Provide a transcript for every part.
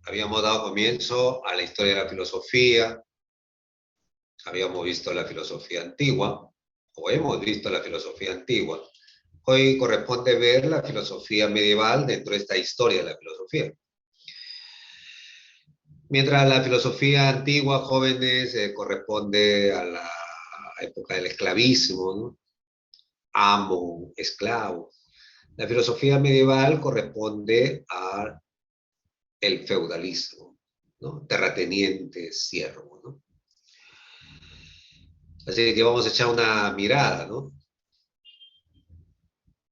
habíamos dado comienzo a la historia de la filosofía, habíamos visto la filosofía antigua, o hemos visto la filosofía antigua. Hoy corresponde ver la filosofía medieval dentro de esta historia de la filosofía. Mientras la filosofía antigua, jóvenes, corresponde a la época del esclavismo, ¿no? Amo, esclavo. La filosofía medieval corresponde al feudalismo, ¿no? Terrateniente, siervo, ¿no? Así que vamos a echar una mirada, ¿no?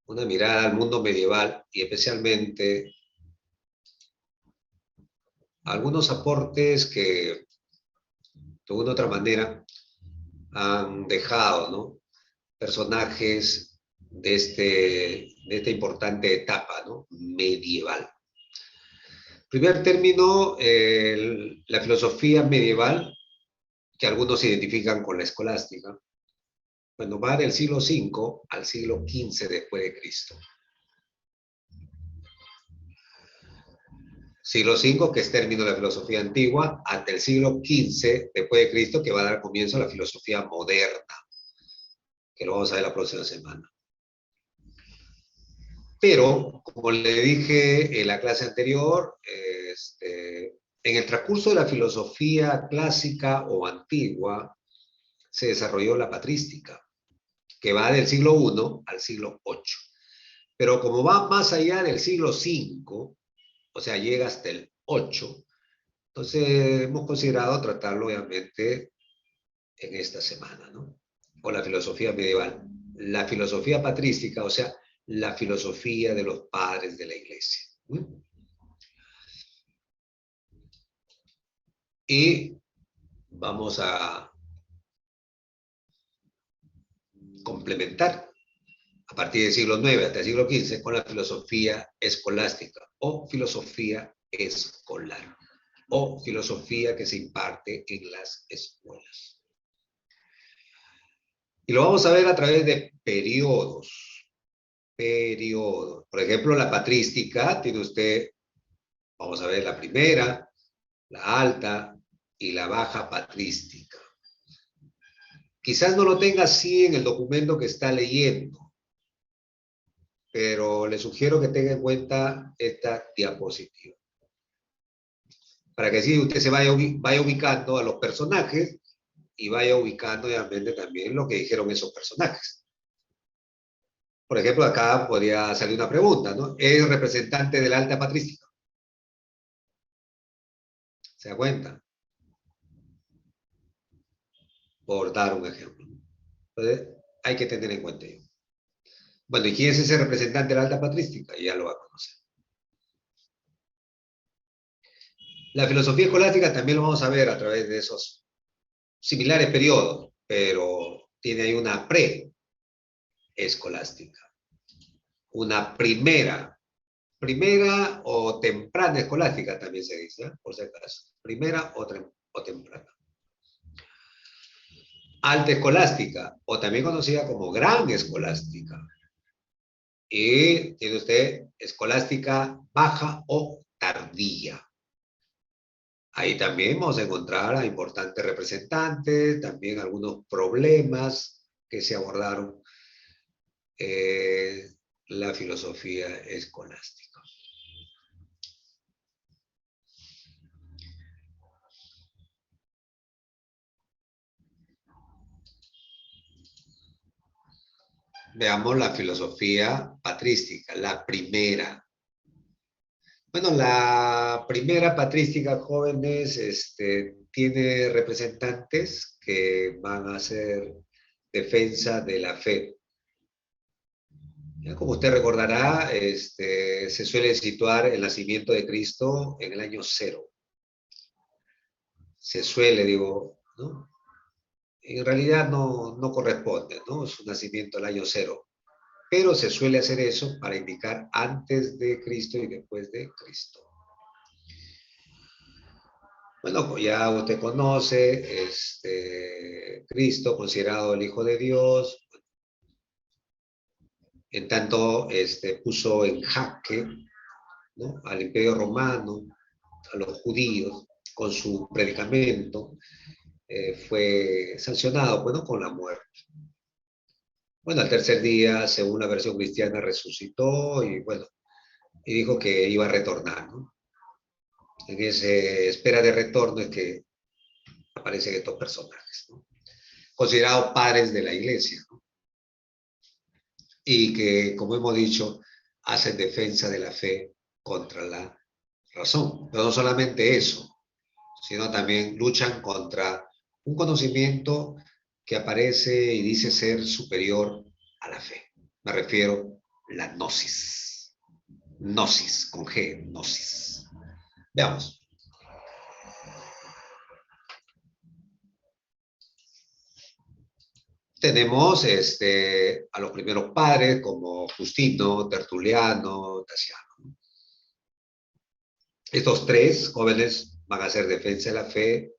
Una mirada al mundo medieval y especialmente algunos aportes que de una u otra manera han dejado, ¿no? Personajes de esta importante etapa, ¿no? Medieval. Primer término, la filosofía medieval, que algunos identifican con la escolástica, bueno, va del siglo V al siglo XV después de Cristo. Siglo V, que es término de la filosofía antigua, hasta el siglo XV después de Cristo, que va a dar comienzo a la filosofía moderna, que lo vamos a ver la próxima semana. Pero, como le dije en la clase anterior, en el transcurso de la filosofía clásica o antigua, se desarrolló la patrística, que va del siglo I al siglo VIII. Pero como va más allá del siglo V, o sea, llega hasta el VIII, entonces hemos considerado tratarlo obviamente en esta semana, ¿no? O la filosofía medieval. La filosofía patrística, o sea, la filosofía de los padres de la iglesia. Y vamos a complementar a partir del siglo IX hasta el siglo XV con la filosofía escolástica o filosofía escolar o filosofía que se imparte en las escuelas. Y lo vamos a ver a través de periodos. Periodos. Por ejemplo, la patrística tiene usted, vamos a ver la primera, la alta y la baja patrística. Quizás no lo tenga así en el documento que está leyendo, pero le sugiero que tenga en cuenta esta diapositiva. Para que así usted se vaya ubicando a los personajes y vaya ubicando obviamente también lo que dijeron esos personajes. Por ejemplo, acá podría salir una pregunta, ¿no? ¿Es representante de la alta patrística? ¿Se da cuenta? Por dar un ejemplo. Entonces, hay que tener en cuenta ello. Bueno, ¿y quién es ese representante de la alta patrística? Ya lo va a conocer. La filosofía escolástica también lo vamos a ver a través de esos similares periodos, pero tiene ahí una pre-escolástica. Una primera o temprana escolástica también se dice, ¿eh? Por si acaso. Primera o temprana. Alta escolástica, o también conocida como gran escolástica. Y tiene usted escolástica baja o tardía. Ahí también vamos a encontrar a importantes representantes, también algunos problemas que se abordaron la filosofía escolástica. Veamos la filosofía patrística, la primera. Bueno, la primera patrística, jóvenes, tiene representantes que van a hacer defensa de la fe. Ya, como usted recordará, se suele situar el nacimiento de Cristo en el año 0. Se suele, digo, ¿no? En realidad no corresponde, ¿no? Su nacimiento al año 0. Pero se suele hacer eso para indicar antes de Cristo y después de Cristo. Bueno, pues ya usted conoce, Cristo considerado el Hijo de Dios, en tanto puso en jaque, ¿no?, al Imperio Romano, a los judíos con su predicamento, fue sancionado, bueno, con la muerte. Bueno, al tercer día, según la versión cristiana, resucitó y bueno, y dijo que iba a retornar, ¿no? En esa espera de retorno es que aparecen estos personajes, ¿no? Considerados padres de la iglesia, ¿no? Y que, como hemos dicho, hacen defensa de la fe contra la razón. Pero no solamente eso, sino también luchan contra un conocimiento que aparece y dice ser superior a la fe. Me refiero a la gnosis. Gnosis, con G, gnosis. Veamos. Tenemos a los primeros padres como Justino, Tertuliano, Tasiano. Estos tres jóvenes van a hacer defensa de la fe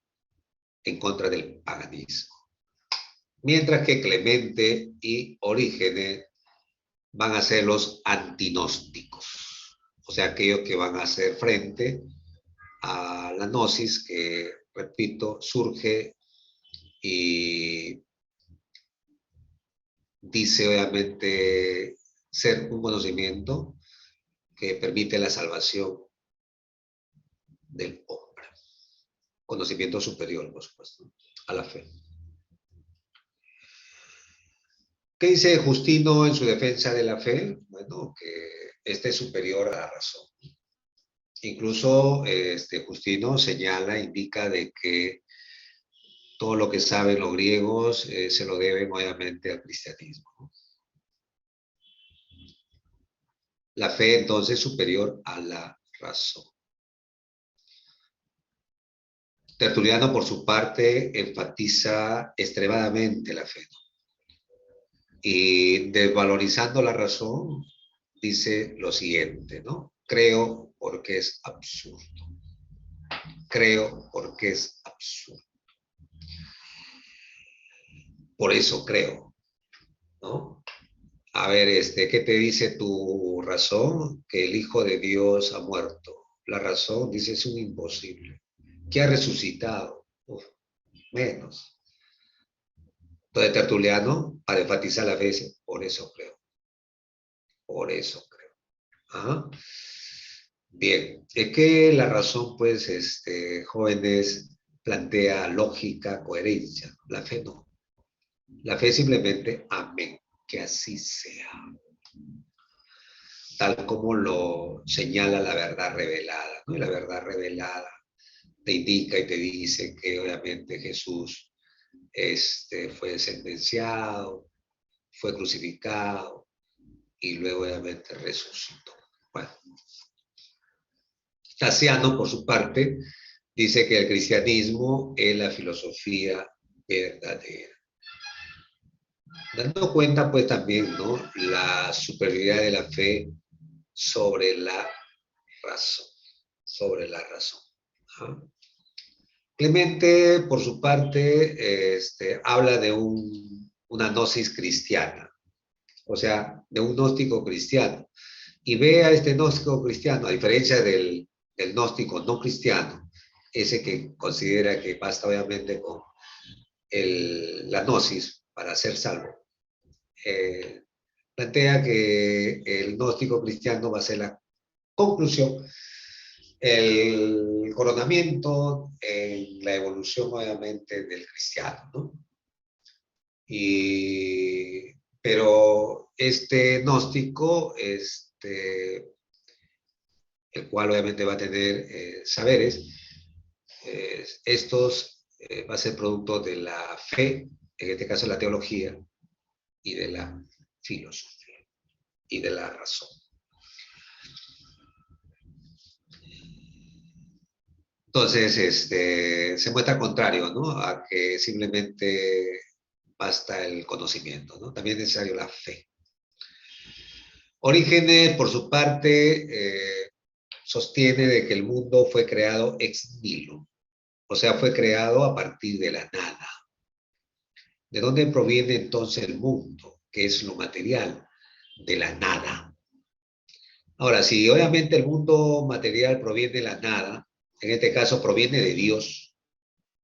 en contra del paganismo. Mientras que Clemente y Orígenes van a ser los antinósticos, o sea, aquellos que van a hacer frente a la gnosis que, repito, surge y dice obviamente ser un conocimiento que permite la salvación del hombre. Conocimiento superior, por supuesto, a la fe. ¿Qué dice Justino en su defensa de la fe? Bueno, que este es superior a la razón. Incluso Justino señala, indica de que todo lo que saben los griegos se lo deben obviamente al cristianismo, ¿no? La fe entonces es superior a la razón. Tertuliano, por su parte, enfatiza extremadamente la fe, ¿no? Y desvalorizando la razón, dice lo siguiente, ¿no? Creo porque es absurdo. Creo porque es absurdo. Por eso creo, ¿no? A ver, ¿qué te dice tu razón? Que el Hijo de Dios ha muerto. La razón dice es un imposible. Que ha resucitado. Uf, menos. Entonces Tertuliano, para enfatizar la fe, dice, por eso creo. Por eso creo. Ajá. Bien, es que la razón, pues, jóvenes, plantea lógica, coherencia. La fe no. La fe simplemente, amén, que así sea. Tal como lo señala la verdad revelada, ¿no? Y la verdad revelada te indica y te dice que obviamente Jesús fue sentenciado, fue crucificado y luego obviamente resucitó. Bueno, Tasiano, por su parte, dice que el cristianismo es la filosofía verdadera. Dando cuenta, pues, también, ¿no? La superioridad de la fe sobre la razón, sobre la razón. ¿Ah? Clemente, por su parte, habla de una gnosis cristiana, o sea, de un gnóstico cristiano. Y ve a este gnóstico cristiano, a diferencia del gnóstico no cristiano, ese que considera que basta obviamente con la gnosis para ser salvo, plantea que el gnóstico cristiano va a ser la conclusión, el coronamiento en la evolución obviamente del cristiano, ¿no? Pero este gnóstico, el cual obviamente va a tener saberes, estos va a ser producto de la fe, en este caso la teología, y de la filosofía, y de la razón. Entonces, se muestra contrario, ¿no? A que simplemente basta el conocimiento, ¿no? También es necesario la fe. Orígenes, por su parte, sostiene de que el mundo fue creado ex nihilo, o sea, fue creado a partir de la nada. ¿De dónde proviene entonces el mundo? ¿Qué es lo material? De la nada. Ahora, si obviamente el mundo material proviene de la nada, En este caso proviene de Dios,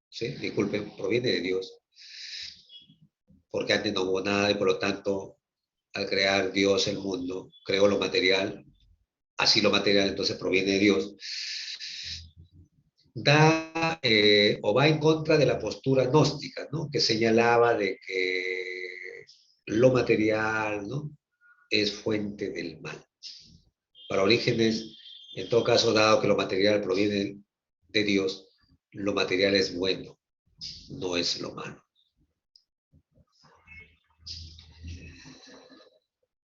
¿sí? Disculpen, proviene de Dios, porque antes no hubo nada y por lo tanto, al crear Dios el mundo, creó lo material, así lo material entonces proviene de Dios, o va en contra de la postura gnóstica, ¿no? Que señalaba de que lo material, ¿no? Es fuente del mal. Para Orígenes, en todo caso, dado que lo material proviene de Dios, lo material es bueno, no es lo malo.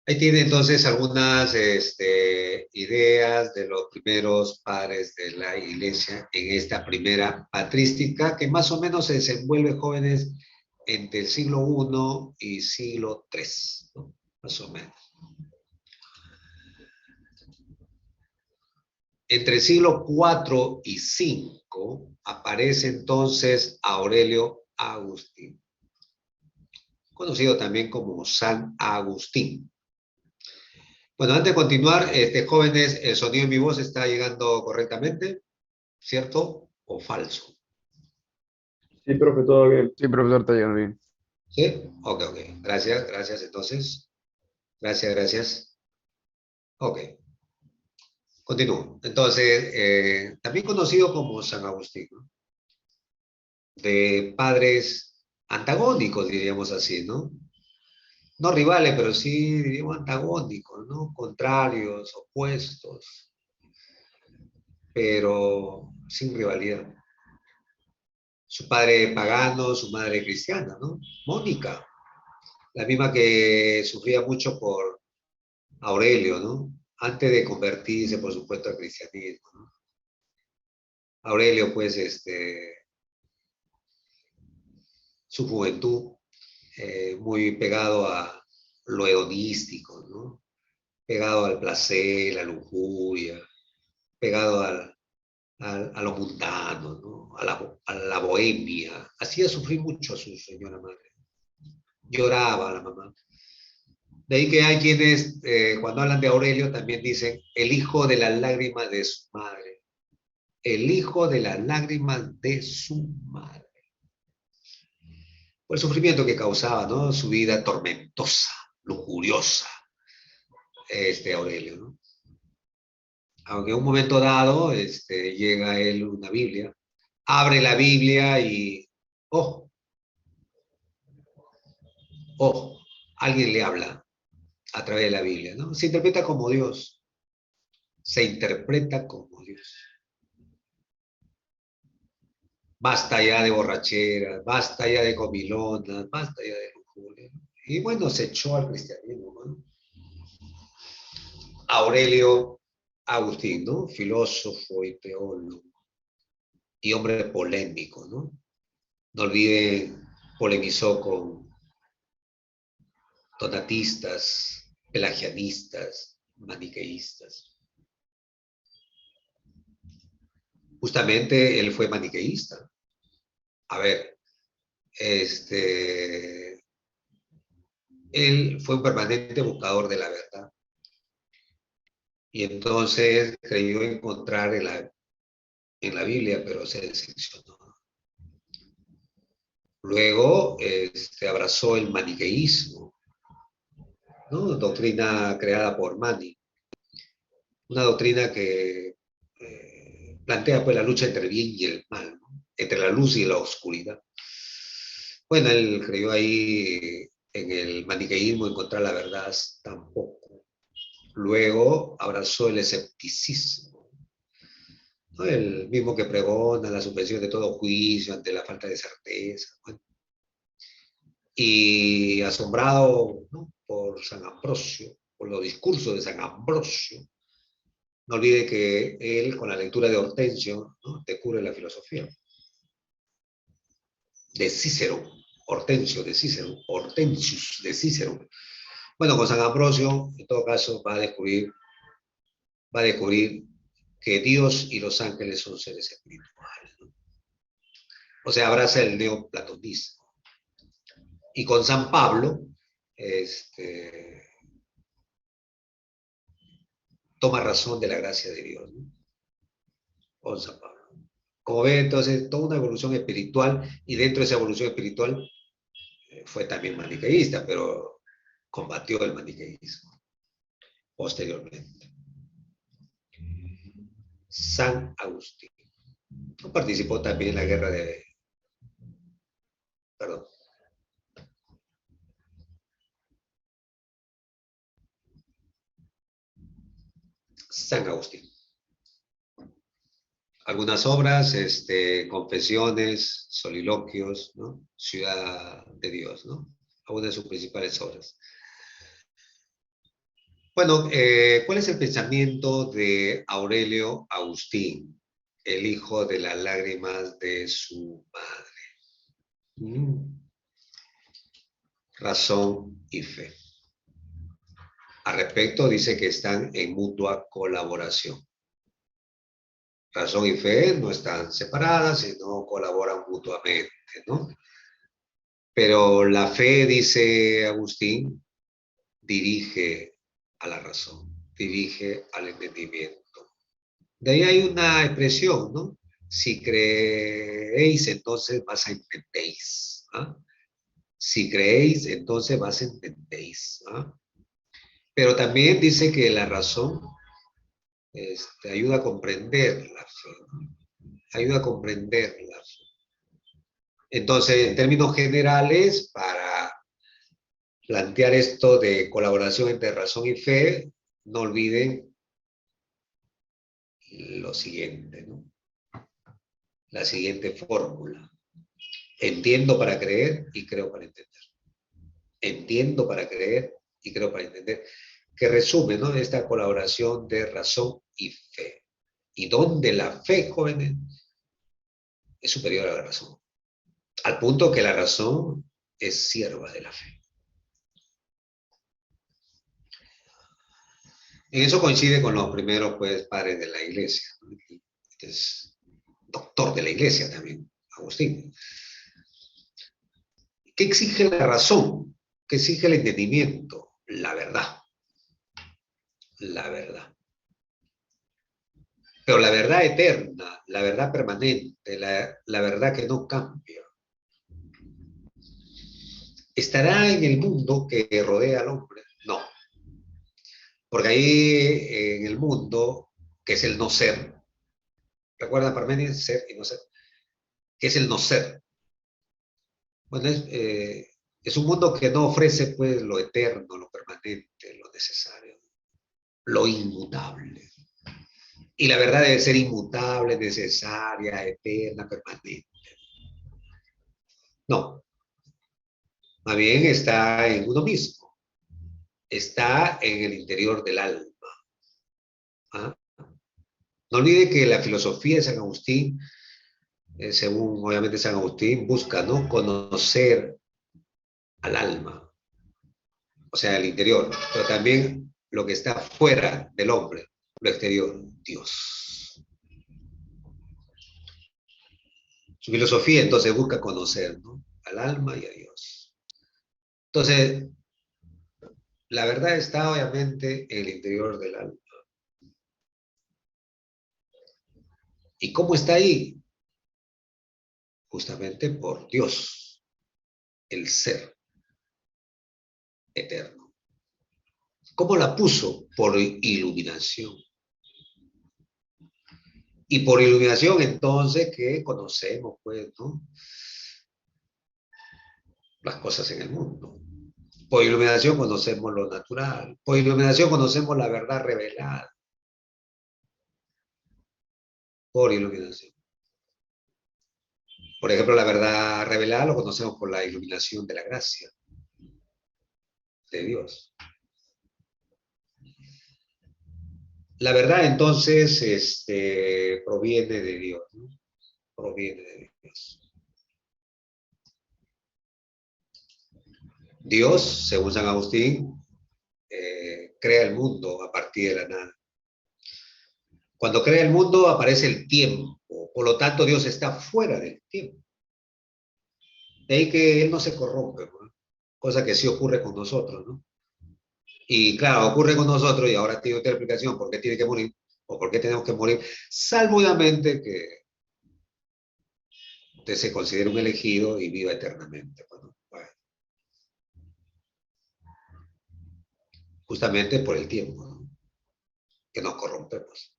Ahí tiene entonces algunas ideas de los primeros padres de la iglesia en esta primera patrística, que más o menos se desenvuelve, jóvenes, entre el siglo I y siglo III, ¿no? Más o menos. Entre el siglo IV y V aparece entonces Aurelio Agustín, conocido también como San Agustín. Bueno, antes de continuar, jóvenes, el sonido de mi voz está llegando correctamente, ¿cierto o falso? Sí, profe, todo bien. Sí, profesor, está llegando bien. ¿Sí? Ok, ok. Gracias, gracias entonces. Gracias, gracias. Ok, continúo. Entonces, también conocido como San Agustín, ¿no? De padres antagónicos, diríamos así, ¿no? No rivales, pero sí, diríamos, antagónicos, ¿no? Contrarios, opuestos, pero sin rivalidad. Su padre pagano, su madre cristiana, ¿no? Mónica, la misma que sufría mucho por Aurelio, ¿no? Antes de convertirse, por supuesto, al cristianismo, ¿no? Aurelio, pues, su juventud, muy pegado a lo hedonístico, ¿no? Pegado al placer, la lujuria, pegado a lo mundano, ¿no? A la bohemia. Hacía sufrir mucho a su señora madre. Lloraba a la mamá. De ahí que hay quienes, cuando hablan de Aurelio, también dicen el hijo de las lágrimas de su madre. El hijo de las lágrimas de su madre. Por el sufrimiento que causaba, ¿no? Su vida tormentosa, lujuriosa, Aurelio, ¿no? Aunque en un momento dado, llega a él una Biblia, abre la Biblia y, oh, oh, alguien le habla a través de la Biblia, ¿no? Se interpreta como Dios, se interpreta como Dios. Basta ya de borracheras, basta ya de comilonas, basta ya de lujuria. Y bueno, se echó al cristianismo, ¿no? Aurelio Agustín, ¿no? Filósofo y teólogo y hombre polémico, ¿no? No olviden, polemizó con donatistas, pelagianistas, maniqueístas. Justamente él fue maniqueísta. A ver, él fue un permanente buscador de la verdad. Y entonces creyó encontrar en la Biblia, pero se decepcionó. Luego abrazó el maniqueísmo, ¿no? Doctrina creada por Mani. Una doctrina que plantea pues la lucha entre el bien y el mal, ¿no? Entre la luz y la oscuridad. Bueno, él creyó ahí en el maniqueísmo encontrar la verdad tampoco. Luego abrazó el escepticismo, ¿no? El mismo que pregona la suspensión de todo juicio ante la falta de certeza. Bueno, y asombrado, ¿no? Por San Ambrosio, por los discursos de San Ambrosio, no olvide que él, con la lectura de Hortensio, ¿no? Descubre la filosofía. De Cícero, Hortensio de Cícero, Hortensius de Cícero. Bueno, con San Ambrosio, en todo caso, va a descubrir que Dios y los ángeles son seres espirituales, ¿no? O sea, abraza el neoplatonismo. Y con San Pablo, toma razón de la gracia de Dios, ¿no? Con San Pablo. Como ven, entonces, toda una evolución espiritual, y dentro de esa evolución espiritual fue también maniqueísta, pero combatió el maniqueísmo posteriormente. San Agustín. Participó también en la guerra de... Perdón. San Agustín. Algunas obras, confesiones, soliloquios, ¿no? Ciudad de Dios, ¿no? Algunas de sus principales obras. Bueno, ¿cuál es el pensamiento de Aurelio Agustín, el hijo de las lágrimas de su madre? Razón y fe. Al respecto, dice que están en mutua colaboración. Razón y fe no están separadas, sino colaboran mutuamente, ¿no? Pero la fe, dice Agustín, dirige a la razón, dirige al entendimiento. De ahí hay una expresión, ¿no? Si creéis, entonces vas a entendéis. ¿Ah? Si creéis, entonces vas a entendéis. ¿Ah? Pero también dice que la razón ayuda a comprender la fe, ¿no? Ayuda a comprender la fe. Entonces, en términos generales, para plantear esto de colaboración entre razón y fe, no olviden lo siguiente, ¿no? La siguiente fórmula. Entiendo para creer y creo para entender. Entiendo para creer y creo para entender. Que resume, ¿no? Esta colaboración de razón y fe. Y donde la fe, jóvenes, es superior a la razón. Al punto que la razón es sierva de la fe. En eso coincide con los primeros, pues, padres de la iglesia, ¿no? Es doctor de la iglesia también, Agustín. ¿Qué exige la razón? ¿Qué exige el entendimiento? La verdad. La verdad. Pero la verdad eterna, la verdad permanente, la verdad que no cambia, ¿estará en el mundo que rodea al hombre? No. Porque ahí en el mundo, que es el no ser, ¿recuerdan Parménides? Ser y no ser. ¿Qué es el no ser? Bueno, es un mundo que no ofrece pues lo eterno, lo permanente, lo necesario, lo inmutable. Y la verdad debe ser inmutable, necesaria, eterna, permanente. No, más bien está en uno mismo, está en el interior del alma. ¿Ah? No olvide que la filosofía de San Agustín, según obviamente San Agustín, busca, ¿no?, conocer al alma, o sea, el interior, pero también lo que está fuera del hombre, lo exterior, Dios. Su filosofía entonces busca conocer, ¿no?, al alma y a Dios. Entonces, la verdad está obviamente en el interior del alma. ¿Y cómo está ahí? Justamente por Dios, el ser eterno. ¿Cómo la puso? Por iluminación. Y por iluminación, entonces, que conocemos, pues, ¿no?, las cosas en el mundo. Por iluminación conocemos lo natural. Por iluminación conocemos la verdad revelada. Por iluminación. Por ejemplo, la verdad revelada lo conocemos por la iluminación de la gracia de Dios. La verdad, entonces, proviene de Dios, ¿no? Proviene de Dios. Dios, según San Agustín, crea el mundo a partir de la nada. Cuando crea el mundo aparece el tiempo, por lo tanto Dios está fuera del tiempo. De ahí que Él no se corrompe, ¿no?, cosa que sí ocurre con nosotros, ¿no? Y claro, ocurre con nosotros y ahora tiene otra explicación, por qué tiene que morir o por qué tenemos que morir, salvo obviamente que Entonces se considera un elegido y viva eternamente. Bueno, justamente por el tiempo, ¿no? Que nos corrompemos.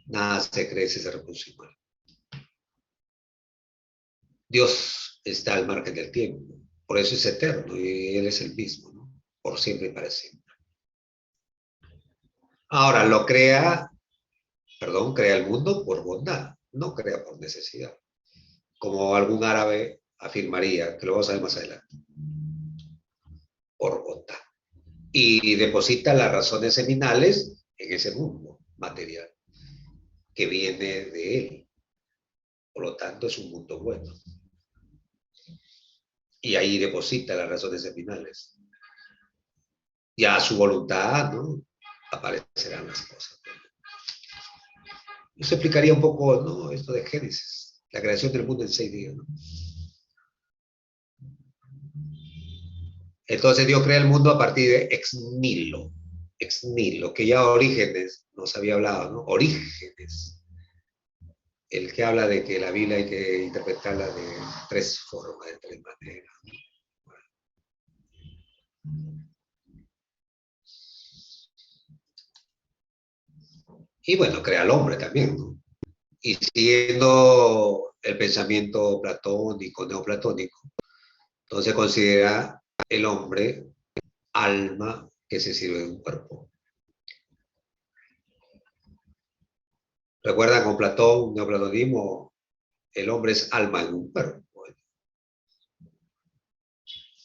Nada se crece, se reproduce igual. Dios está al margen del tiempo, por eso es eterno y Él es el mismo, ¿no? Por siempre y para siempre. Ahora, crea el mundo por bondad, no crea por necesidad, como algún árabe afirmaría, que lo vamos a ver más adelante, por bondad. Y deposita las razones seminales en ese mundo material que viene de Él. Por lo tanto, es un mundo bueno. Y ahí deposita las razones seminales. Ya a su voluntad, ¿no? Aparecerán las cosas. Eso explicaría un poco, ¿no? Esto de Génesis, la creación del mundo en 6 días, ¿no? Entonces Dios crea el mundo a partir de ex nihilo, que ya Orígenes nos había hablado, ¿no? Orígenes, el que habla de que la Biblia hay que interpretarla de 3 formas, de 3 maneras. Y bueno, crea al hombre también, ¿no? Y siguiendo el pensamiento platónico, neoplatónico, entonces considera el hombre alma que se sirve de un cuerpo. ¿Recuerdan con Platón, neoplatonismo? El hombre es alma en un cuerpo.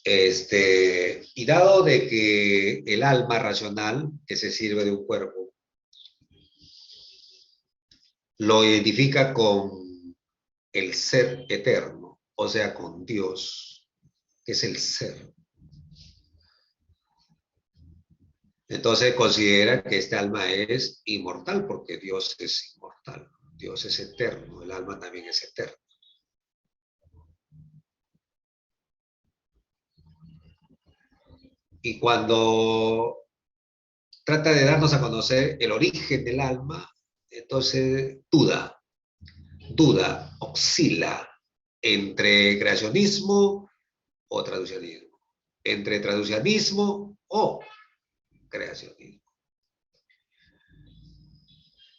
Y dado de que el alma racional que se sirve de un cuerpo lo identifica con el ser eterno, o sea, con Dios, que es el ser. Entonces considera que este alma es inmortal porque Dios es inmortal, Dios es eterno, el alma también es eterna. Y cuando trata de darnos a conocer el origen del alma, entonces duda, oscila entre creacionismo o traduccionismo, entre traduccionismo o creacionismo.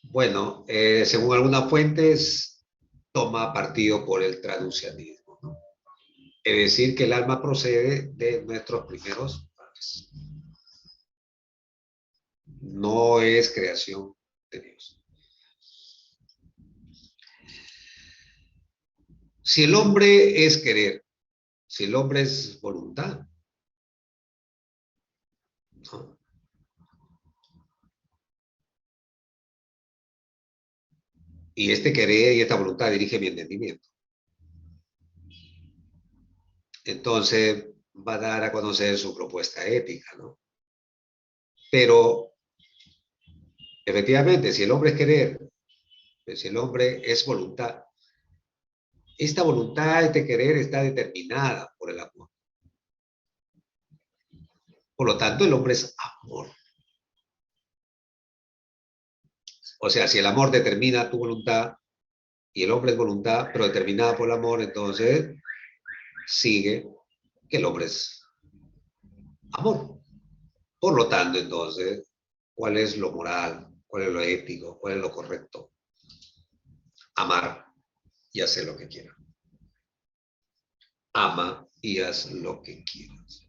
Bueno, según algunas fuentes, toma partido por el traduccionismo, ¿no? Es decir, que el alma procede de nuestros primeros padres. No es creación de Dios. Si el hombre es querer, si el hombre es voluntad, ¿no? Y este querer y esta voluntad dirige mi entendimiento. Entonces va a dar a conocer su propuesta ética, ¿no? Pero efectivamente, si el hombre es querer, si el hombre es voluntad, esta voluntad, este querer está determinada por el amor. Por lo tanto, el hombre es amor. O sea, si el amor determina tu voluntad y el hombre es voluntad, pero determinada por el amor, entonces sigue que el hombre es amor. Por lo tanto, entonces, ¿cuál es lo moral? ¿Cuál es lo ético? ¿Cuál es lo correcto? Amar y hacer lo que quieras. Ama y haz lo que quieras.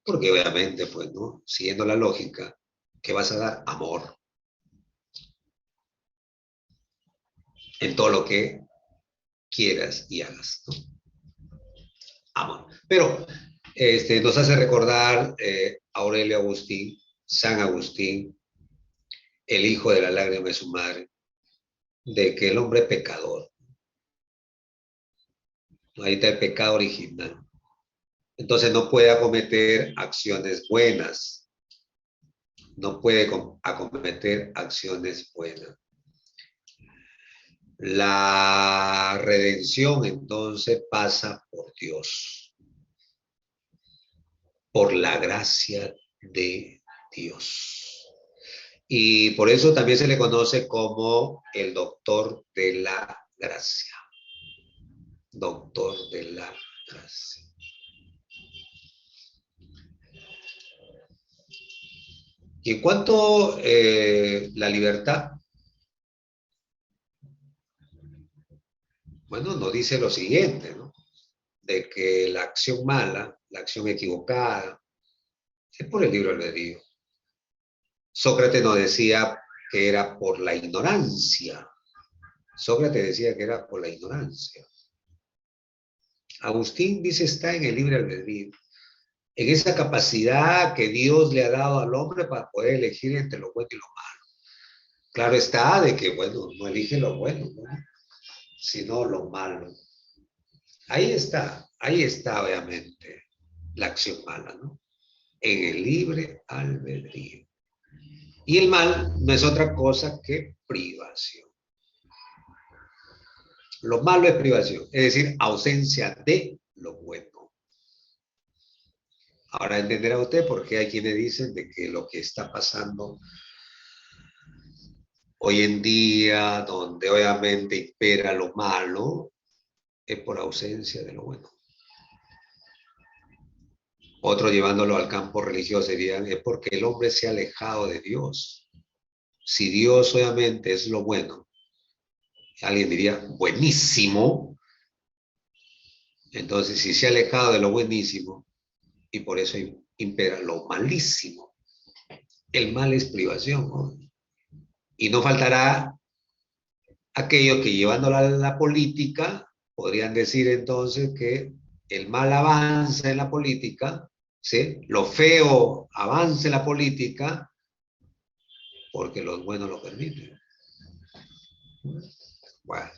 Porque obviamente, pues, ¿no? Siguiendo la lógica, ¿qué vas a dar? Amor. En todo lo que quieras y hagas, ¿no? Amor. Pero nos hace recordar Aurelio Agustín, San Agustín, el hijo de la lágrima de su madre, de que el hombre es pecador. Ahí está el pecado original. Entonces no puede acometer acciones buenas. No puede acometer acciones buenas. La redención entonces pasa por Dios, por la gracia de Dios. Y por eso también se le conoce como el doctor de la gracia. Doctor de la gracia. Y en cuanto la libertad, bueno, nos dice lo siguiente, ¿no? De que la acción mala, la acción equivocada, es por el libre albedrío. Sócrates nos decía que era por la ignorancia. Sócrates decía que era por la ignorancia. Agustín dice está en el libre albedrío, en esa capacidad que Dios le ha dado al hombre para poder elegir entre lo bueno y lo malo. Claro está de que, bueno, no elige lo bueno, ¿no? Sino lo malo. Ahí está obviamente la acción mala, ¿no? En el libre albedrío. Y el mal no es otra cosa que privación. Lo malo es privación, es decir, ausencia de lo bueno. Ahora entenderá usted por qué hay quienes dicen de que lo que está pasando hoy en día, donde obviamente impera lo malo, es por ausencia de lo bueno. Otro llevándolo al campo religioso dirían, es porque el hombre se ha alejado de Dios. Si Dios obviamente es lo bueno, alguien diría, buenísimo, entonces si se ha alejado de lo buenísimo, y por eso impera lo malísimo. El mal es privación, ¿no? Y no faltará aquellos que llevándolo a la política, podrían decir entonces que el mal avanza en la política, ¿sí? Lo feo avanza en la política, porque los buenos lo permiten. Bueno.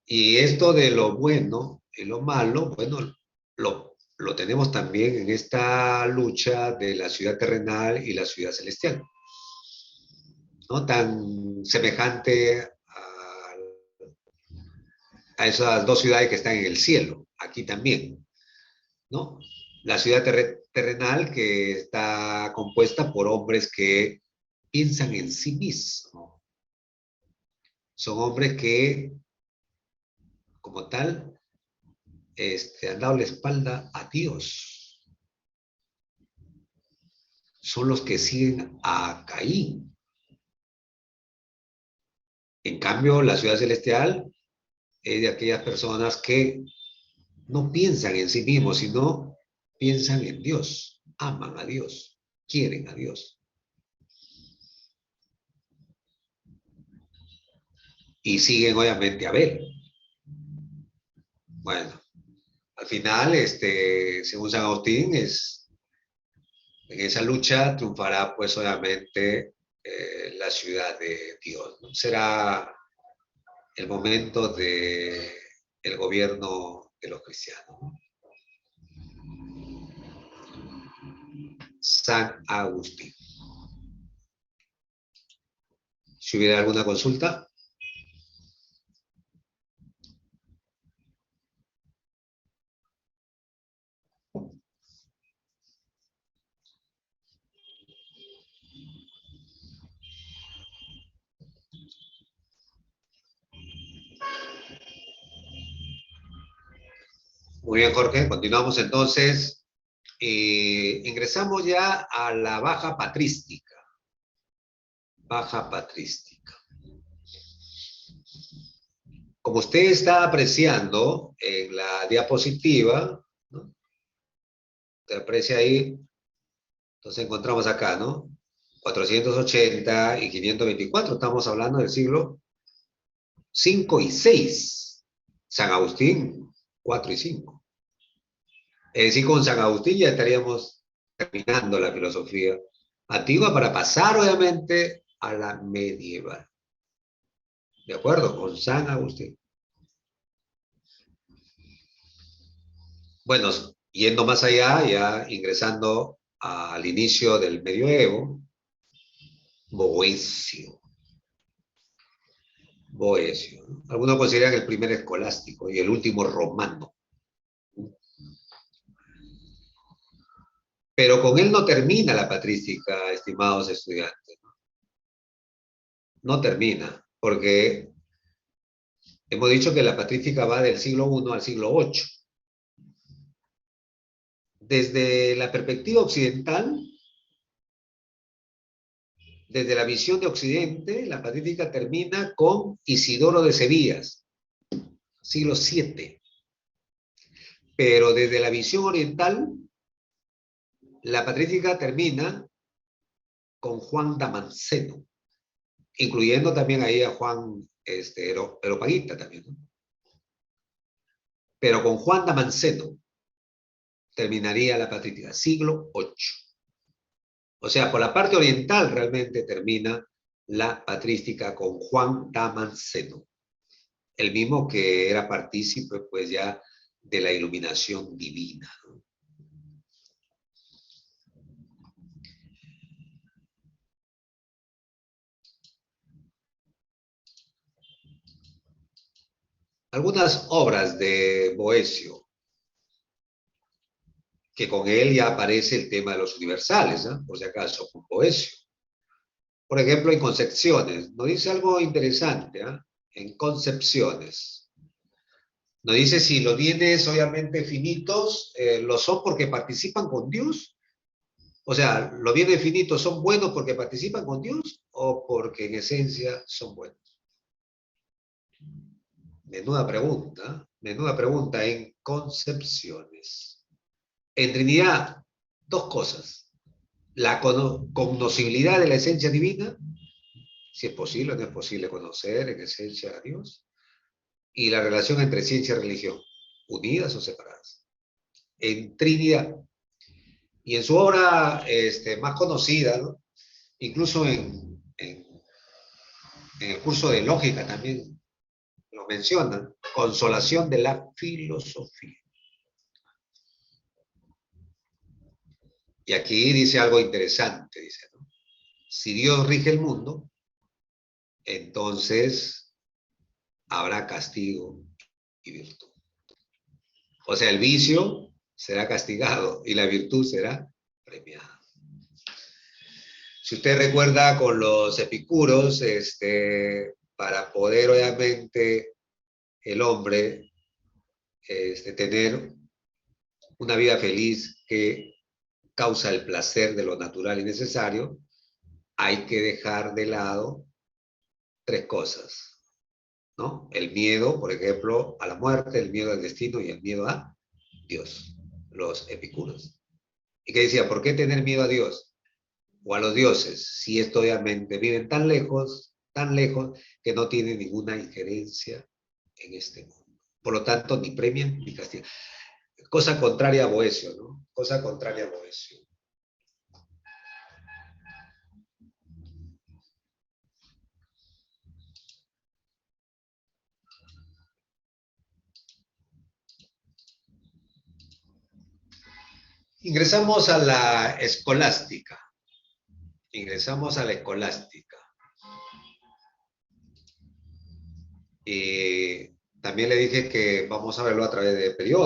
Y esto de lo bueno y lo malo, bueno, lo tenemos también en esta lucha de la ciudad terrenal y la ciudad celestial, ¿no? Tan semejante a esas dos ciudades que están en el cielo, aquí también, ¿no? La ciudad terrenal que está compuesta por hombres que piensan en sí mismos. Son hombres que, como tal, han dado la espalda a Dios. Son los que siguen a Caín. En cambio, la ciudad celestial es de aquellas personas que no piensan en sí mismos, sino piensan en Dios, aman a Dios, quieren a Dios. Y siguen obviamente a Abel. Bueno, al final, según San Agustín, en esa lucha triunfará pues obviamente la ciudad de Dios, ¿no? Será el momento del gobierno de los cristianos, ¿no? San Agustín. Si hubiera alguna consulta. Muy bien, Jorge. Continuamos entonces. Ingresamos ya a la baja patrística. Baja patrística. Como usted está apreciando en la diapositiva, ¿no? Usted aprecia ahí, entonces encontramos acá, ¿no? 480 y 524, estamos hablando del siglo 5 y 6. San Agustín, 4 y 5. Es decir, con San Agustín ya estaríamos terminando la filosofía antigua para pasar, obviamente, a la medieval. ¿De acuerdo? Con San Agustín. Bueno, yendo más allá, ya ingresando al inicio del medioevo, Boecio. Boecio, ¿no? Algunos consideran el primer escolástico y el último romano. Pero con él no termina la patrística, estimados estudiantes. No termina, porque hemos dicho que la patrística va del siglo I al siglo VIII. Desde la perspectiva occidental, desde la visión de Occidente, la patrística termina con Isidoro de Sevillas, siglo VII. Pero desde la visión oriental, la patrística termina con Juan Damasceno, incluyendo también ahí a Juan Eropagita también, ¿no? Pero con Juan Damasceno terminaría la patrística, siglo VIII. O sea, por la parte oriental realmente termina la patrística con Juan Damasceno, el mismo que era partícipe pues ya de la iluminación divina, ¿no? Algunas obras de Boecio, que con él ya aparece el tema de los universales, ¿no? Por si acaso, con Boecio. Por ejemplo, en Concepciones, nos dice algo interesante, ¿eh? En Concepciones. Nos dice si los bienes obviamente finitos lo son porque participan con Dios. O sea, ¿los bienes finitos son buenos porque participan con Dios o porque en esencia son buenos? Menuda pregunta en Concepciones. En Trinidad, dos cosas. La cognoscibilidad de la esencia divina, si es posible o no es posible conocer en esencia a Dios, y la relación entre ciencia y religión, unidas o separadas. En Trinidad. Y en su obra más conocida, ¿no? Incluso en el curso de lógica también lo mencionan, Consolación de la Filosofía. Y aquí dice algo interesante, dice, ¿no? Si Dios rige el mundo, entonces habrá castigo y virtud. O sea, el vicio será castigado y la virtud será premiada. Si usted recuerda con los epicuros, para poder obviamente el hombre tener una vida feliz que causa el placer de lo natural y necesario, hay que dejar de lado tres cosas, ¿no? El miedo, por ejemplo, a la muerte, el miedo al destino y el miedo a Dios, los epicuros. ¿Y qué decía? ¿Por qué tener miedo a Dios o a los dioses si esto obviamente viven tan lejos, que no tienen ninguna injerencia en este mundo? Por lo tanto, ni premian ni castigan. Cosa contraria a Boecio, ¿no? Cosa contraria a Boecio. Ingresamos a la escolástica. Ingresamos a la escolástica. Y también le dije que vamos a verlo a través de periodos.